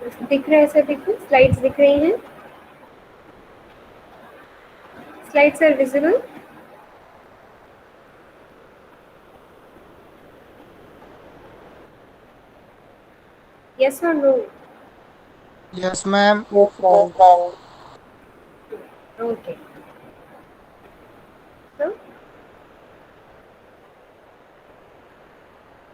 दिख रहा है सभी को? स्लाइड्स दिख रही हैं? Slides are visible? Yes or no? Yes ma'am. Yes, ma'am. Okay. तो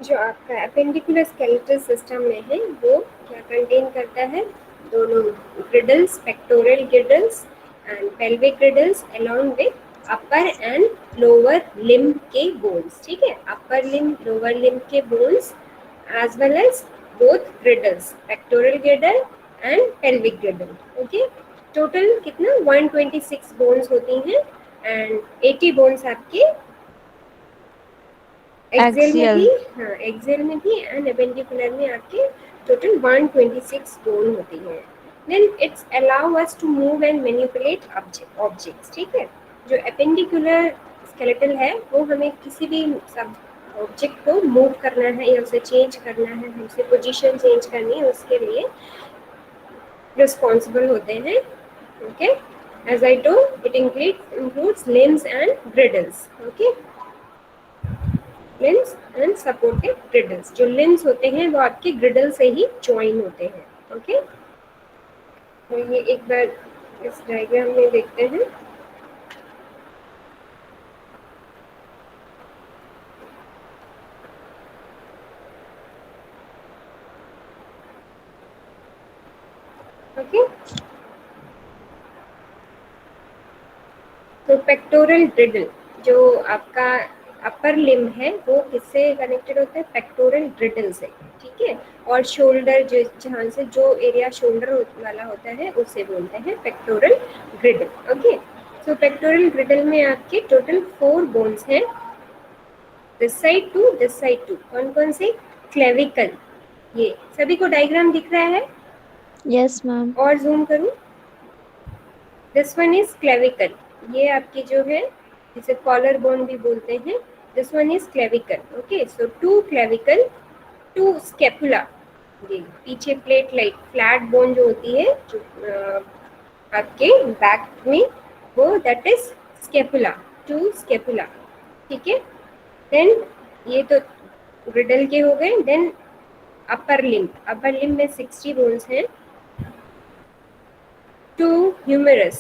जो आपका एपेंडिकुलर स्केलेटल सिस्टम में है वो क्या कंटेन करता है? दोनों girdles, pectoral girdles and pelvic girdles along with upper and lower limb के बोन्स। ठीक है, अपर लिम्ब, लोअर लिम्ब के bones as well as both girdles, pectoral girdle and pelvic girdle. Okay, total कितना 126 bones होती हैं and 80 bones आपके Excel में थी। Axial. हाँ, एक्सेल में थी एंड एपेंडिकुलर में आपके टोटल 126 बोन होती है। Then it's allow us to move and manipulate objects. ठीक है, जो एपेंडिकुलर स्केलेटल है वो हमें किसी भी सब ऑब्जेक्ट को मूव करना है या उसे चेंज करना है, उसे पोजीशन चेंज करनी है, उसके लिए रिस्पॉन्सिबल होते हैं। Okay, as I told it includes limbs and girdles. Okay, limbs and supportive girdles. जो लिम्स होते हैं वो आपके ग्रिडल से ही ज्वाइन होते हैं। ओके, तो ये एक बार इस डायग्राम में देखते हैं। ओके, तो पेक्टोरल ग्रिडल जो आपका अपर लिम्ब है वो किससे कनेक्टेड होता है? पेक्टोरल ग्रिडल से। ठीक है, और शोल्डर जो जहाँ से जो एरिया शोल्डर वाला होता है उसे बोलते हैं pectoral girdle. Okay, so pectoral girdle में आपके टोटल 4 बोन्स हैं, this side two this side two. कौन कौन से? क्लेविकल, ये सभी को डायग्राम दिख रहा है? Yes, ma'am. और जूम करूं? दिस वन इज क्लेविकल, ये आपकी जो है जिसे कॉलर बोन भी बोलते हैं, this one is clavicle. Okay, so 2 clavicle, 2 scapula, ये पीछे प्लेट लाइक फ्लैट बोन जो होती है जो आपके बैक में, वो दैट इज स्केपुला, 2 स्केपुला। ठीक है, देन ये तो ग्रिडल के हो गए। देन अपर लिम्ब में 60 बोन्स हैं, 2 humerus,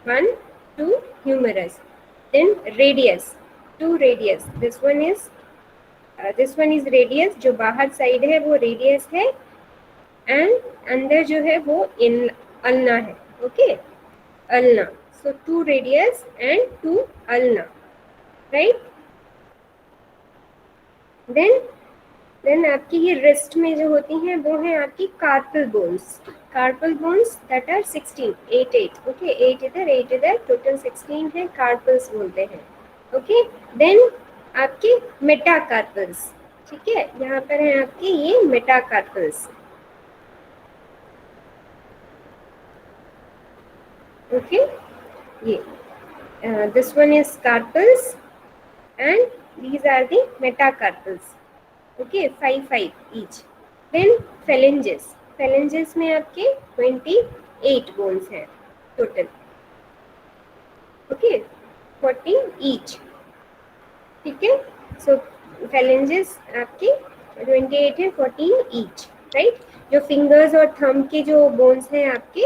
1 2 humerus. Then radius, 2 radius, this one is radius, जो बाहर साइड है वो radius है एंड अंदर जो है वो इन अल्ना है। Okay, ulna, so 2 radius and 2 ulna, right? Then आपकी ये रिस्ट में जो होती हैं वो है आपकी carpal bones that are 16, 8 okay, 8 इधर 8 इधर, टोटल 16 है, कार्पल्स बोलते हैं। ओके, देन आपके मेटाकार्पल्स। ठीक है, यहाँ पर है आपके ये मेटाकार्पल्स। ओके, ये this one is carpals and these are the metacarpals. Okay, 5 each. Then phalanges में आपके 28 bones हैं total. Okay, 14 each. ठीक है, so phalanges आपके 28 है, 14 each, right? जो फिंगर्स और थंब के जो बोन्स हैं आपके,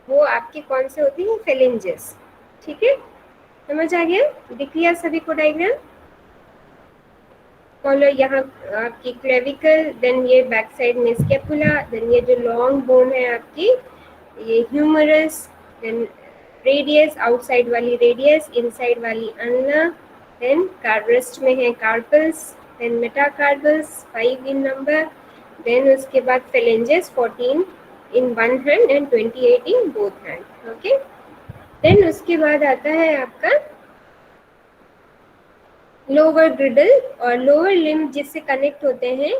वो आपके कौन से होती हैं? phalanges. ठीक है, समझ आ गया? दिख लिया सभी को डायग्राम? कॉलर यहाँ आपकी क्लेविकल, देन ये बैक साइड में स्केपुला, देन ये जो लॉन्ग बोन है आपकी ये ह्यूमरस, देन रेडियस, आउटसाइड वाली रेडियस, इनसाइड वाली अल्ना, देन कार्डिस्ट में है carpals, then metacarpals 5 in number, then उसके बाद phalanges 14 in one hand and 28 in both hand. Okay, then उसके बाद आता है आपका लोअर ग्रिडल, और लोअर लिम्ब जिससे कनेक्ट होते हैं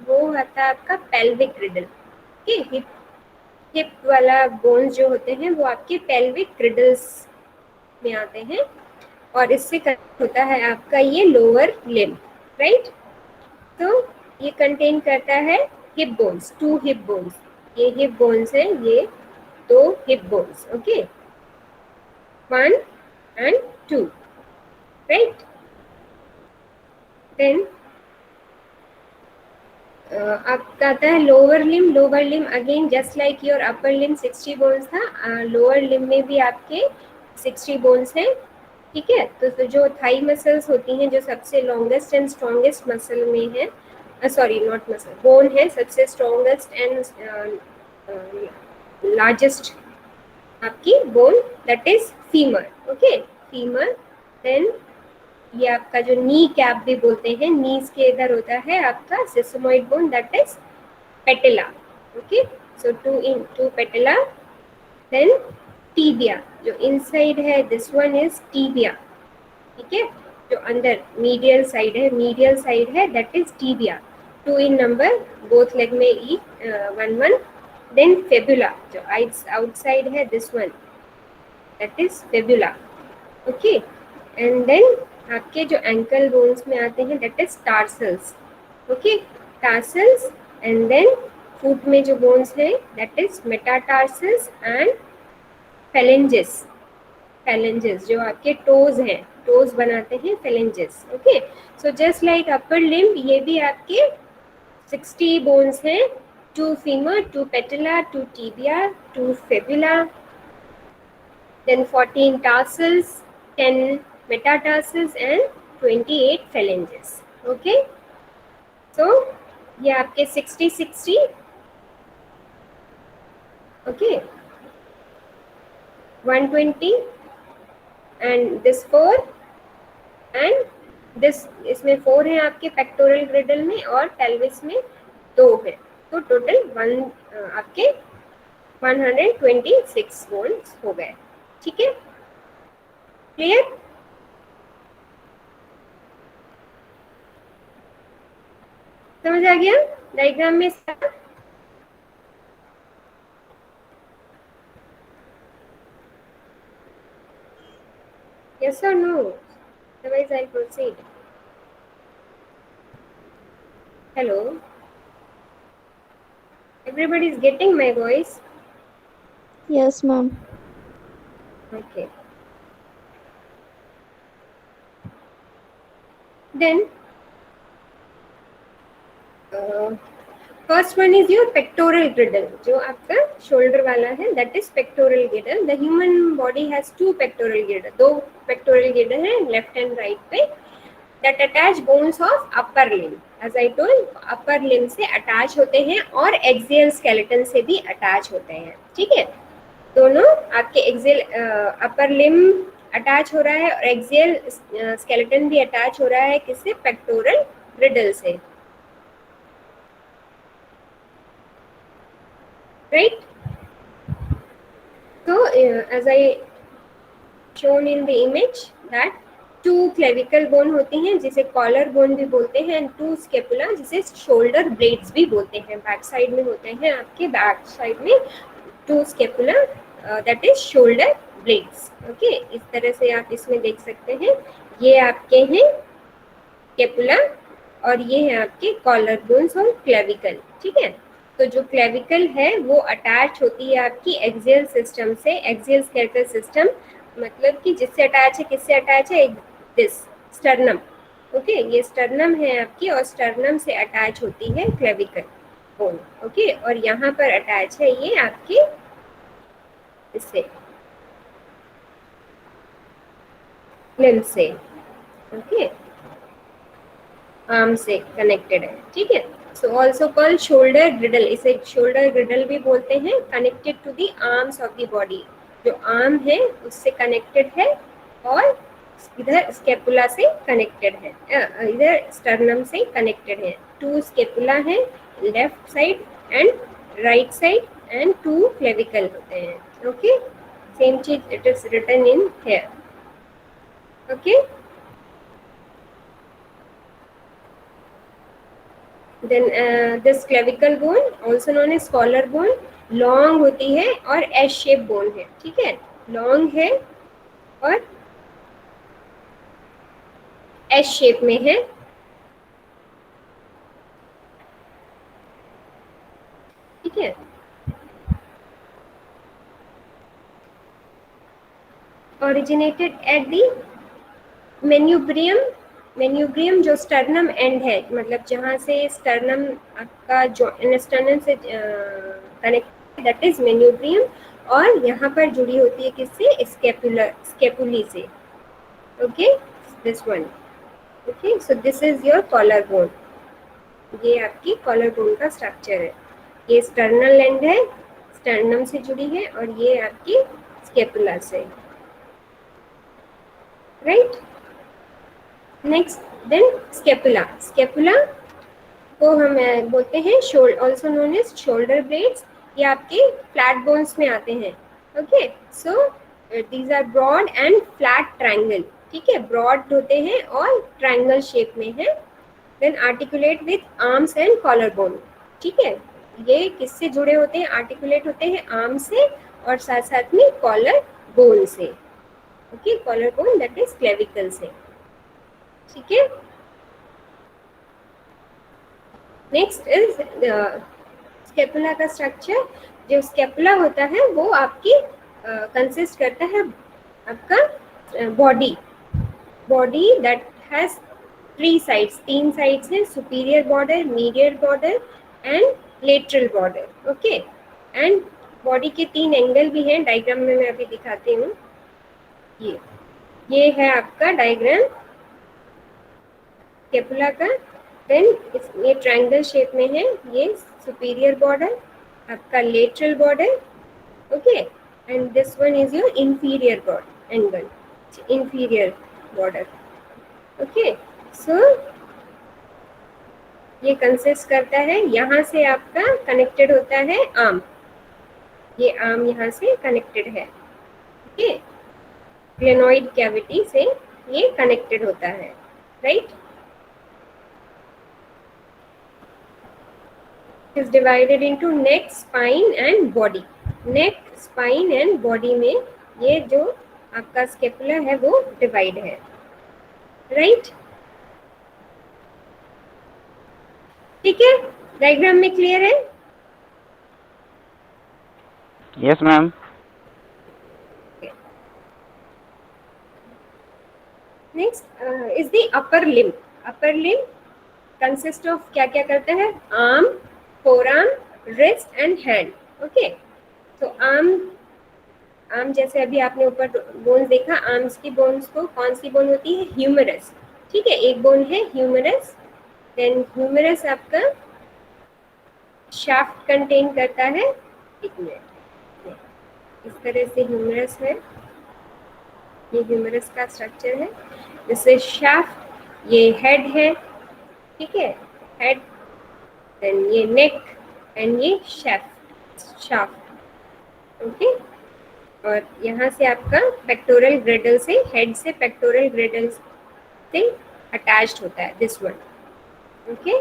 वो आता है आपका पेल्विक ग्रिडल। ओके, हिप वाला बोन्स जो होते हैं वो आपके पेल्विक ग्रिडल्स में आते हैं, और इससे कनेक्ट होता है आपका ये लोअर लिम्ब, राइट? तो ये कंटेन करता है हिप बोन्स, 2 हिप बोन्स, ये हिप बोन्स है, ये 2 hip bones, okay, 1 and 2, right? Then आपका आता है lower limb. Lower limb again just like your upper limb 60 bones था, लोअर लिम में भी आपके 60 बोन्स हैं, ठीक है. तो जो थाई मसल्स होती हैं, जो सबसे लॉन्गेस्ट एंड स्ट्रॉन्गेस्ट मसल में है, सॉरी नॉट मसल, बोन है, सबसे स्ट्रॉन्गेस्ट एंड लार्जेस्ट आपकी bone, that is femur, okay, femur. Then ये आपका जो नी कैप भी बोलते हैं, नीज के इधर होता है आपका sesamoid bone, that is patella, okay. So two patella. Then tibia, जो इनसाइड है, दिस वन इज टीबिया, ठीक है. जो अंदर मीडियल साइड है, मीडियल साइड है, that is tibia, 2 in number, both leg में ईच 1 1. देन फेबुला, जो आउटसाइड है, this one, that is fibula, okay. And then आपके जो एंकल बोन्स में आते हैं, that is tarsals, okay, tarsals. And then foot में जो बोन्स हैं, that is metatarsals and phalanges. Phalanges जो आपके टोज हैं, टोज बनाते हैं phalanges, okay. So just like upper limb, ये भी आपके 60 बोन्स हैं, 2 femur, 2 पेटिला, 2 tibia, 2 fabula, then 14 tarsals, 10 metatarsals and 28 phalanges, okay. So ये आपके 60 60, okay, 120 and this 4 and this, इसमें 4 है आपके पेक्टोरल ग्रिडल में और पेल्विस में 2 है, तो टोटल 1 आपके 126 बोन्स हो गए, ठीक है. क्लियर? समझ आ गया डायग्राम में सारा? Yes or no? Otherwise I'll proceed. Hello? Everybody is getting my voice? Yes, ma'am. Okay. Then first one is your pectoral girdle, जो आपका shoulder वाला है, that is pectoral girdle. The human body has 2 pectoral girdle, 2 pectoral girdle है left and right पे, that attach bones of upper limb. As I told, upper limb से attach होते हैं और axial skeleton से भी attach होते हैं, ठीक है. दोनों आपके एक्सियल अपर लिम अटैच हो रहा है और एक्सियल स्केलेटन भी अटैच हो रहा है, किससे? पेक्टोरल ग्रिडल से, राइट. तो as I shown in the image that 2 clavicle bone होती हैं, जिसे कॉलर बोन भी बोलते हैं, एंड 2 स्केपुला, जिसे शोल्डर ब्लेड्स भी बोलते हैं. बैक साइड में होते हैं आपके, बैक साइड में 2 scapula, that is shoulder blades, okay. इस तरह से आप इसमें देख सकते हैं, ये आपके हैं स्केपुला और ये है आपके कॉलर बोन्स और क्लेविकल, ठीक है. तो जो क्लेविकल है वो अटैच होती है आपकी एक्सियल सिस्टम से, एक्सियल स्केलेटल सिस्टम, मतलब कि जिससे अटैच है, किससे अटैच है? This sternum, okay. ये स्टर्नम है आपकी और स्टर्नम से अटैच होती है क्लेविकल बोन, ओके. और यहाँ पर अटैच है ये आपके इससे, लिम्ब से, ओके, आर्म से कनेक्टेड है, ठीक है. So also called shoulder girdle, इसे शोल्डर ग्रिडल भी बोलते हैं. Connected to the arms of the body, जो आर्म है उससे कनेक्टेड है और इधर स्केपुला से कनेक्टेड है, इधर स्टर्नम से कनेक्टेड है. 2 स्केपुला है left side and right side and 2 clavicle होते हैं, ओके. सेम चीज it is written in here, okay. Then this clavicle bone, also known as collar bone, long होती है और एस शेप बोन है, ठीक है. लॉन्ग है और एस शेप में है. ठीक है। Originated at the manubrium, manubrium जो स्टर्नम एंड है, मतलब जहाँ से स्टर्नम आपका जो स्टर्नम से कनेक्ट, दैट इज मेन्यूब्रियम, और यहाँ पर जुड़ी होती है किससे, स्केपुलर, स्केपुली से। Okay, this one. Okay, so this is your collar bone. ये आपकी कॉलर बोन का स्ट्रक्चर है। ये स्टर्नल एंड है, स्टर्नम से जुड़ी है, और ये आपकी स्केपुला से, right. Next then scapula. Scapula को हम बोलते हैं also known as shoulder blades. ये आपके फ्लैट बोन्स में आते हैं। Okay, so these are broad and flat triangle. ठीक है, ब्रॉड होते हैं और ट्रायंगल शेप में है। Then articulate with arms and collar bone. ठीक है, ये किससे जुड़े होते हैं, आर्टिकुलेट होते हैं आर्म से और साथ साथ में कॉलर बोन से। Okay, collar bone that is clavicle से। ठीक है, नेक्स्ट इज स्केपुला का स्ट्रक्चर। जो स्केपुला होता है वो आपकी कंसिस्ट करता है आपका body that has 3 sides, 3 sides हैं, superior border, medial border and lateral border. Okay, and body के 3 एंगल भी हैं, डायग्राम में मैं अभी दिखाती हूँ। ये है आपका डायग्राम स्केपुला का। देन ये ट्रायंगल शेप में है, ये सुपीरियर बॉर्डर, आपका lateral border. Okay, and this one is your inferior border, angle inferior border. Okay, so ये कंसिस्ट करता है, यहाँ से आपका कनेक्टेड होता है आर्म, ये आर्म यहाँ से कनेक्टेड है। ओके, ग्लेनोइड कैविटी से ये कनेक्टेड होता है, right. is divided into neck, spine and body. neck, spine and body में ये जो आपका स्केपुला है वो डिवाइड है, राइट। ठीक है, डायग्राम में क्लियर है? Yes ma'am. Next is the upper limb. Upper limb consist of क्या क्या करता है, arm, forearm, wrist and hand. Okay, तो आर्म जैसे अभी आपने ऊपर बोन्स देखा, आर्म्स की बोन्स को कौन सी बोन होती है, ह्यूमरस। ठीक है, एक बोन है ह्यूमरस। देन ह्यूमरस आपका शाफ्ट कंटेन करता है, एक मिनट, इस तरह से ह्यूमरस है, ये ह्यूमरस का स्ट्रक्चर है। जैसे शाफ्ट, ये हेड है, ठीक है, हेड, देन ये नेक एंड ये शाफ्ट। ओके, और यहाँ से आपका पेक्टोरल ग्रेडल से, हेड से पेक्टोरल ग्रेडल से अटैच्ड होता है this one. Okay,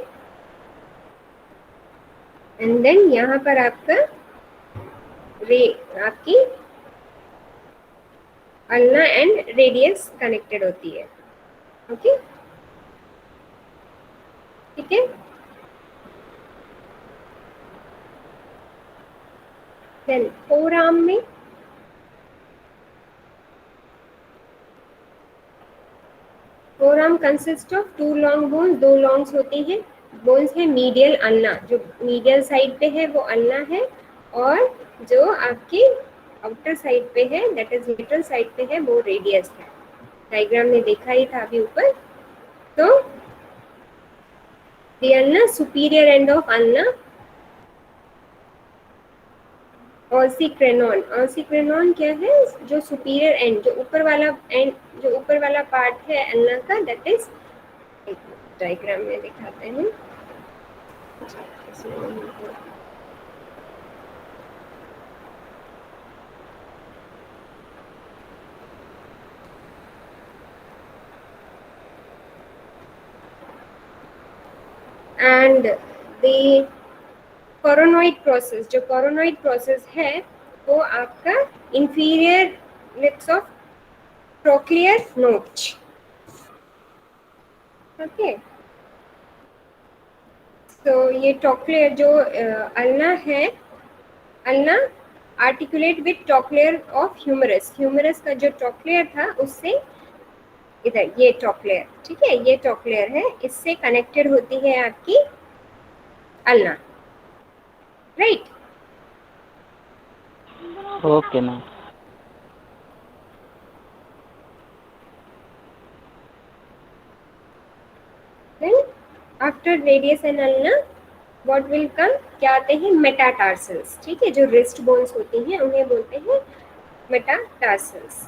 and then यहाँ पर आपका आपकी अल्ना एंड रेडियस कनेक्टेड होती है। ओके, ठीक है। देन फोरआर्म में forearm consist of 2 long bones, 2 longs होती हैं। बोन्स है मीडियल अल्ना, जो मीडियल साइड पे है वो अल्ना है, और जो आपकी आउटर साइड पे है दैट इज लेटरल साइड पे है वो रेडियस है। डायग्राम में देखा ही था अभी ऊपर। तो the ulna, superior end of ulna, olecranon. Olecranon क्या है, जो सुपीरियर एंड, जो ऊपर वाला एंड, जो ऊपर वाला पार्ट है अल्ना का, दैट इज, डायग्राम में दिखाते हैं। एंड द कोरोनॉइड प्रोसेस, जो कोरोनॉइड प्रोसेस है वो आपका inferior lips of trochlear notch. Okay, तो ये ट्रोक्लियर जो अल्ना है ulna articulate with top layer of humerus, humerus का जो टॉप लेयर था उससे, इधर ये टॉप लेयर, ठीक है, ये टॉप लेयर है, इससे कनेक्टेड होती है आपकी ulna, right. Okay, ma'am. Then after radius and ulna what will come, क्या आते हैं, मेटाटार्सल्स, ठीक है, जो रिस्ट बोन्स होती हैं उन्हें बोलते हैं मेटाटार्सल्स।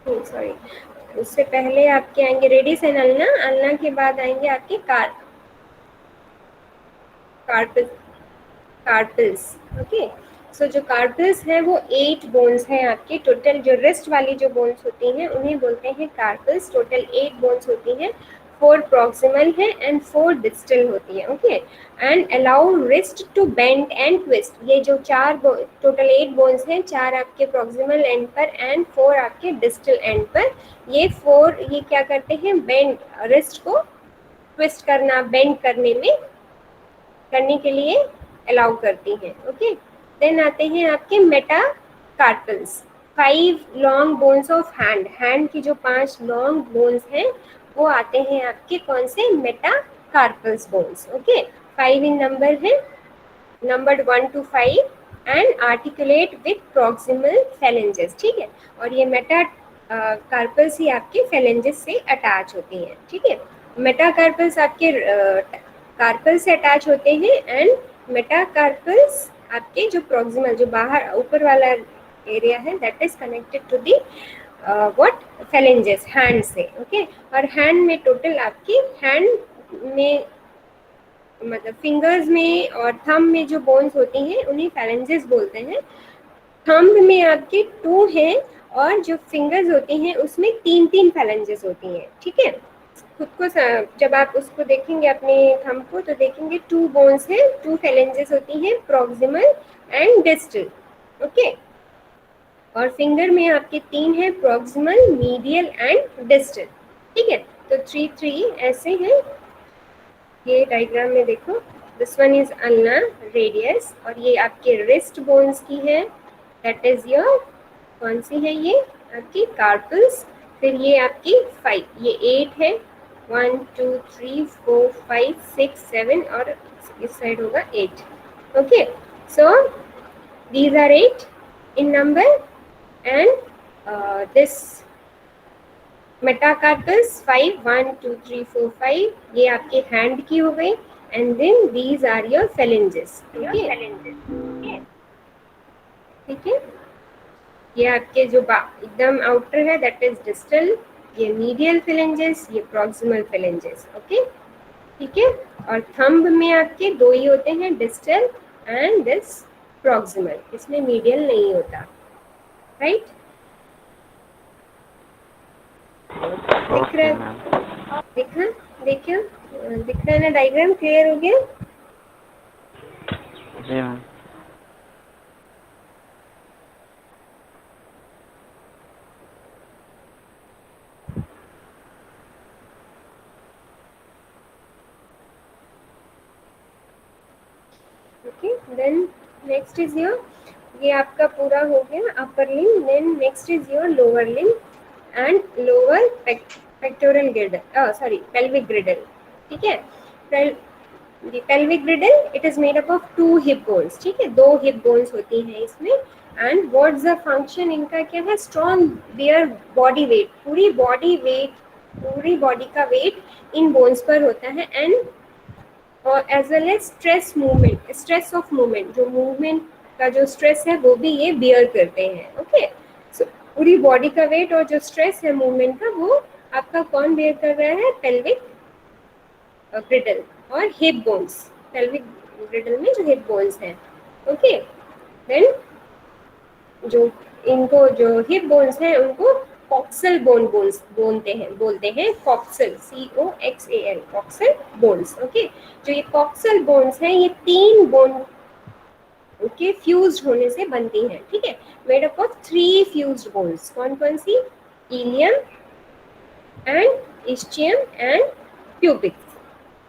सॉरी, उससे पहले आपके आएंगे रेडियस एंड अल्ना, अल्ना के बाद आएंगे आपके कार्पल्स, ओके। सो जो कार्पल्स है वो 8 बोन्स हैं आपके टोटल, जो रिस्ट वाली जो बोन्स होती हैं उन्हें बोलते हैं कार्पल्स, टोटल 8 बोन्स होती हैं, 4 प्रॉक्सिमल है एंड 4 डिस्टल होती है, okay. And allow wrist to bend and twist, ये जो टोटल 8 बोन्स हैं, 4 आपके प्रॉक्सिमल एंड पर एंड 4 आपके डिस्टल एंड पर, ये 4 ये क्या करते हैं, बेंड, रिस्ट को ट्विस्ट करना, बेंड करने के लिए अलाउ करती हैं, ओके। देन आते हैं आपके metacarpals, 5 long bones of hand, hand की जो 5 लॉन्ग बोन्स हैं वो आते हैं आपके कौन से, metacarpals bones, okay. 5 in number है, numbered 1 to 5 and articulate with proximal phalanges, ठीक है, और ये मेटा कार्पल्स ही आपके फेलेंजेस से अटैच होती हैं, ठीक है। मेटाकार्पल्स आपके कार्पल से अटैच होते हैं एंड मेटाकार्पल्स आपके जो प्रॉक्सिमल, जो बाहर ऊपर वाला एरिया है, that is connected to the what, phalanges, hand से, ओके। और हैंड में टोटल आपकी हैंड में मतलब फिंगर्स में और थंब में जो बोन्स होती हैं उन्हें फेलेंजेस बोलते हैं। थंब में आपके 2 हैं और जो फिंगर्स होती हैं उसमें 3 फेलेंजेस होती हैं, ठीक है। खुद को जब आप उसको देखेंगे अपने थंब को तो देखेंगे 2 बोन्स हैं, 2 फेलेंजेस होती हैं, प्रॉक्सिमल एंड डिस्टल, ओके। और फिंगर में आपके 3 हैं, प्रॉक्सिमल, मीडियल एंड डिस्टल, ठीक है। तो 3 ऐसे हैं, ये डायग्राम में देखो, this one is ulna radius, और ये आपके रिस्ट बोन्स की है, दैट इज योर, कौन सी है ये आपकी कार्पल्स, फिर ये आपकी 5, ये 8 है, 1 2 3 4 5 6 7 और इस साइड होगा 8, okay. So these are 8 in number and this metacarpals 5 1 2 3 4 5, ये आपके हैंड की हो गई, and then these are your phalanges, ठीक है। ये आपके जो एकदम आउटर है दैट इज डिस्टल, ये मीडियल फेलेंजेस, ये प्रॉक्सिमल फेलेंजेस, ओके, ठीक है। और थंब में आपके 2 ही होते हैं, डिस्टल एंड दिस प्रॉक्सिमल, इसमें मीडियल नहीं होता, राइट। दिख रहा Okay, है, ma'am. दिख रहा है ना, डायग्राम क्लियर हो गया। जी ma'am. Okay, then next is your, ये आपका पूरा हो गया upper limb, then next is your lower limb and lower pectoral girdle, sorry pelvic girdle, ठीक है। Pelvic girdle it is made up of 2 hip bones, ठीक है, 2 हिप बोन्स होती हैं इसमें, एंड व्हाट्स द फंक्शन इनका क्या है, स्ट्रॉन्ग बियर बॉडी वेट, पूरी बॉडी का वेट इन बोन्स पर होता है, एंड और as well as stress of movement, जो मूवमेंट का जो स्ट्रेस है वो भी ये बियर करते हैं, ओके। सो पूरी बॉडी का वेट और जो स्ट्रेस है मूवमेंट का वो आपका कौन बियर कर रहा है, पेल्विक ग्रिडल और हिप बोन्स, पेल्विक ग्रिडल में जो हिप बोन्स हैं, ओके। देन जो इनको जो हिप बोन्स हैं उनको कॉक्सल बोलते हैं coxal, COXAL, coxal bones, okay. जो ये कॉक्सल बोन्स हैं ये 3 बोन के फ्यूज्ड होने से बनती हैं, ठीक है, made up of 3 fused bones, कौन कौन सी, ilium and ischium and pubic,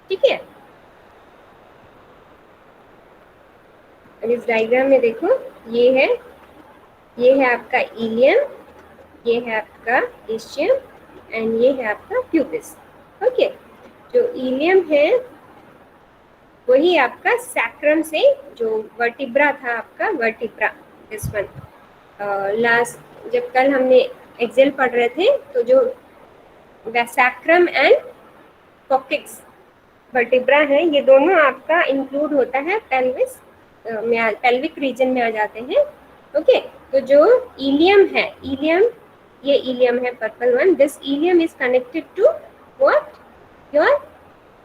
ठीक है। अब इस डायग्राम में देखो, ये है आपका इलियम, ये है आपका इस्चियम एंड ये है आपका प्यूबिस। ओके, जो इलियम है वही आपका सैक्रम से, जो वर्टिब्रा था आपका, वर्टिब्रा, दिस वन। लास्ट जब कल हमने एक्सेल पढ़ रहे थे तो जो सैक्रम एंड कॉक्सिक्स वर्टिब्रा है, ये दोनों आपका इंक्लूड होता है पेल्विस में, पेल्विक रीजन में आ जाते हैं। ओके, तो जो इलियम है, इलियम, ये इलियम है purple one, this ilium is connected to what, your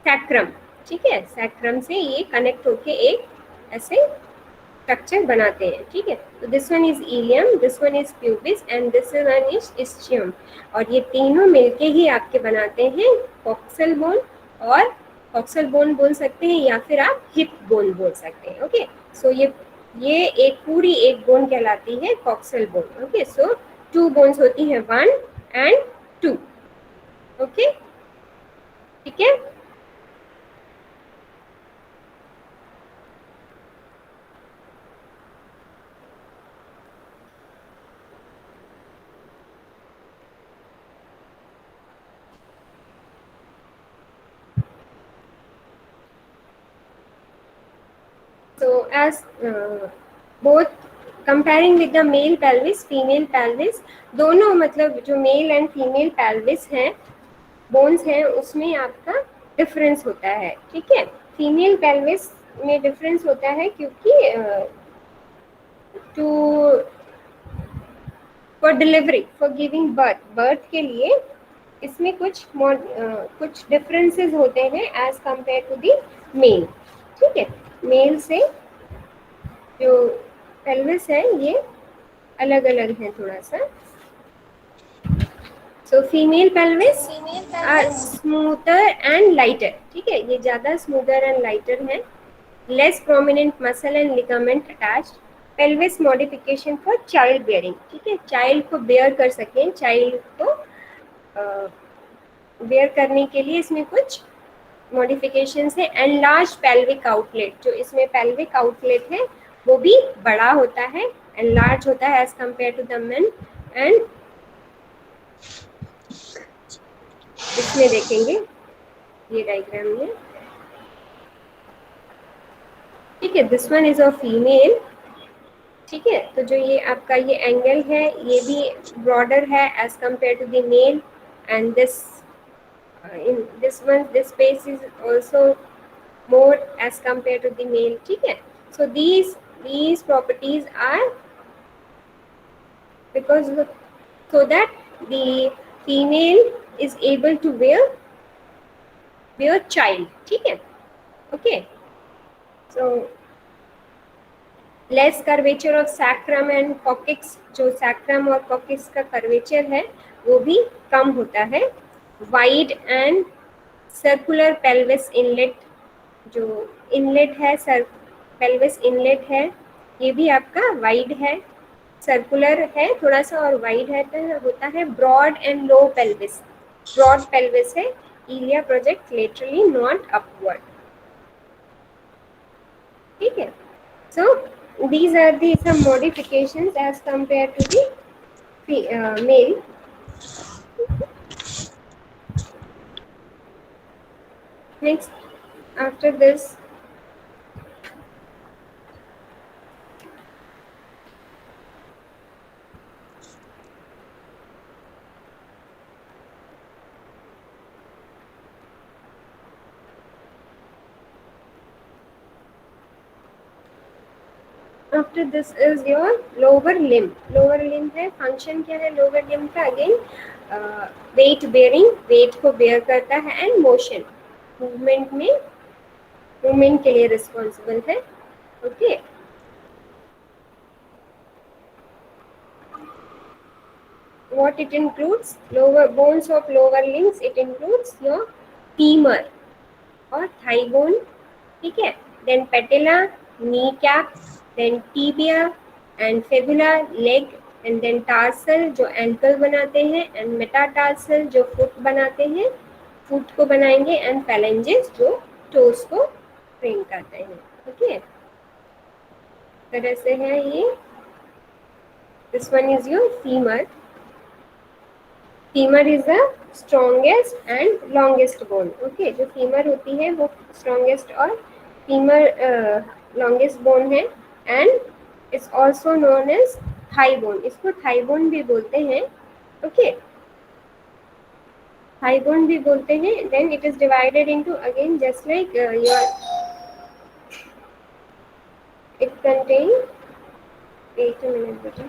sacrum. ठीक है, सैक्रम से ये कनेक्ट होके एक ऐसे स्ट्रक्चर बनाते हैं। ठीक है, तो this one is ilium, this one is pubis and this one is ischium, और ये तीनों मिलके ही आपके बनाते हैं कॉक्सल बोन, और कॉक्सल बोन बोल सकते हैं या फिर आप हिप बोन बोल सकते हैं। ओके, सो ये एक पूरी एक बोन कहलाती है कॉक्सल बोन। ओके, सो 2 बोन्स होती हैं, 1 एंड 2। ओके, ठीक है। So as both comparing with the male pelvis, female pelvis, दोनों मतलब जो मेल एंड फीमेल pelvis हैं, बोन्स हैं, उसमें आपका डिफरेंस होता है। ठीक है, फीमेल pelvis में डिफरेंस होता है क्योंकि to for delivery, for giving birth, birth के लिए इसमें कुछ डिफरेंसेस होते हैं as compare to the male. ठीक है, मेल से जो पेल्विस है ये अलग अलग है थोड़ा सा। So female pelvis are smoother and lighter. ठीक है, ये ज़्यादा स्मूथर एंड लाइटर है। Less prominent muscle and ligament attached, pelvis modification for child bearing. ठीक है, चाइल्ड को बेयर कर सकें, चाइल्ड को बेयर करने के लिए इसमें कुछ मॉडिफिकेशंस है। एंड लार्ज पेल्विक आउटलेट, जो इसमें पेल्विक आउटलेट है वो भी बड़ा होता है एंड लार्ज होता है as compare to the men. And इसमें देखेंगे ये डायग्राम में। ठीक है, this one is a female. ठीक है, तो जो ये आपका ये एंगल है ये भी ब्रॉडर है as compare to the male, and this in this one, this space is also more as compared to the male. ठीक है, so these properties are because so that the female is able to bear child. ठीक है, okay, so less curvature of sacrum and coccyx, जो sacrum और coccyx का curvature है वो भी कम होता है। Wide and circular pelvis inlet, जो इनलेट है, पेल्विस इनलेट है, ये भी आपका वाइड है, सर्कुलर है थोड़ा सा और वाइड है, तो होता है। Broad and low pelvis, broad pelvis है, ilia project laterally not upward. ठीक है, so these are the some modifications as compared to the male. Next, after this, after this is your lower limb. Lower limb है, function क्या है lower limb का? Again weight bearing, weight को bear करता है, and motion, movement में, movement के लिए responsible है। okay, what it includes? Lower bones of lower limbs, it includes your femur और thigh bone. ठीक है, then patella, kneecap, then tibia and fibula, leg, and then tarsal जो ankle बनाते हैं, and metatarsal जो foot बनाते हैं, foot को बनाएंगे, and phalanges जो toes को फ्रेम करते हैं। ओके, तरह से है ये। This one is your femur. Femur is the strongest and longest bone. Okay, जो फीमर होती है वो स्ट्रॉन्गेस्ट और फीमर लॉन्गेस्ट बोन है। And it's also known as thigh bone, इसको थाई बोन भी बोलते हैं। ओके, थाई बोन भी बोलते हैं। Then it is divided into again just like your, it contain, एक मिनट बेटा,